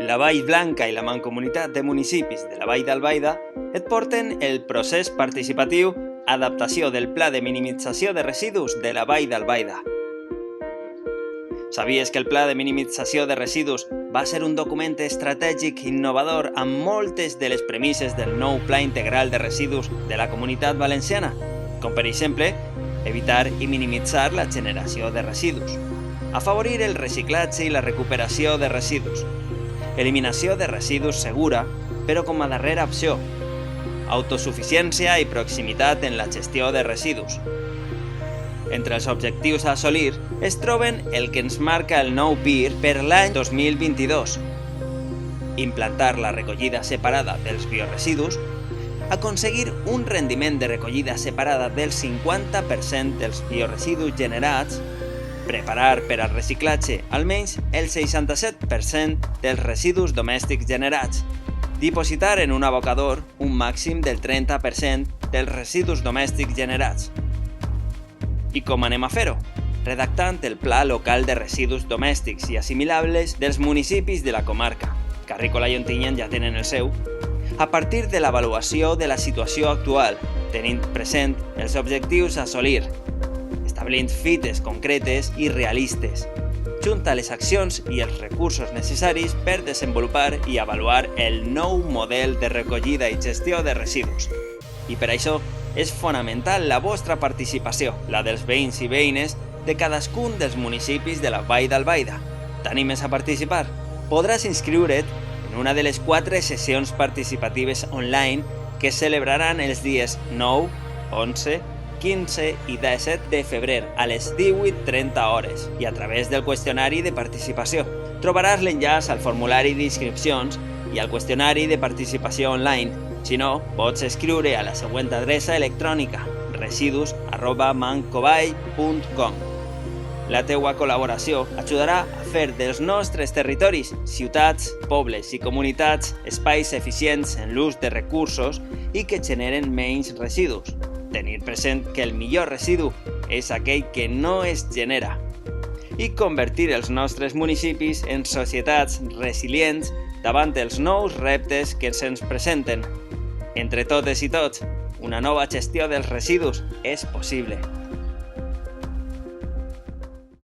La Vall Blanca i la Mancomunitat de Municipis de la Vall d'Albaida et porten el procés participatiu Adaptació del Pla de Minimització de Residus de la Vall d'Albaida. Sabies que el Pla de Minimització de Residus va ser un document estratègic innovador amb moltes de les premisses del nou Pla Integral de Residus de la Comunitat Valenciana, com per exemple, evitar i minimitzar la generació de residus, afavorir el reciclatge i la recuperació de residus, eliminació de residus segura, però com a darrera opció, autosuficiència i proximitat en la gestió de residus. Entre els objectius a assolir es troben el que ens marca el nou PIR per l'any 2022. Implantar la recollida separada dels bioresidus, aconseguir un rendiment de recollida separada del 50% dels bioresidus generats, preparar per al reciclatge almenys el 67% dels residus domèstics generats, dipositar en un abocador un màxim del 30% dels residus domèstics generats. I com anem a fer-ho? Redactant el Pla Local de Residus Domèstics i Assimilables dels municipis de la comarca. Carrícola i Ontinyent ja tenen el seu. A partir de l'avaluació de la situació actual, tenint present els objectius a assolir, establint fites concretes i realistes, junta les accions i els recursos necessaris per desenvolupar i avaluar el nou model de recollida i gestió de residus. I per això és fonamental la vostra participació, la dels veïns i veïnes de cadascun dels municipis de la Vall d'Albaida. T'animes a participar? Podràs inscriure't en una de les 4 sessions participatives online que es celebraran els dies 9, 11, 15 i 17 de febrer a les 18:30 hores i a través del qüestionari de participació. Trobaràs l'enllaç al formulari d'inscripcions i al qüestionari de participació online. Si no, pots escriure a la següent adreça electrònica residus@mancovall.com. La teua col·laboració ajudarà a fer dels nostres territoris, ciutats, pobles i comunitats espais eficients en l'ús de recursos i que generen menys residus. Tenir present que el millor residu és aquell que no es genera. I convertir els nostres municipis en societats resilients davant els nous reptes que se'ns presenten. Entre totes i tots, una nova gestió dels residus és possible.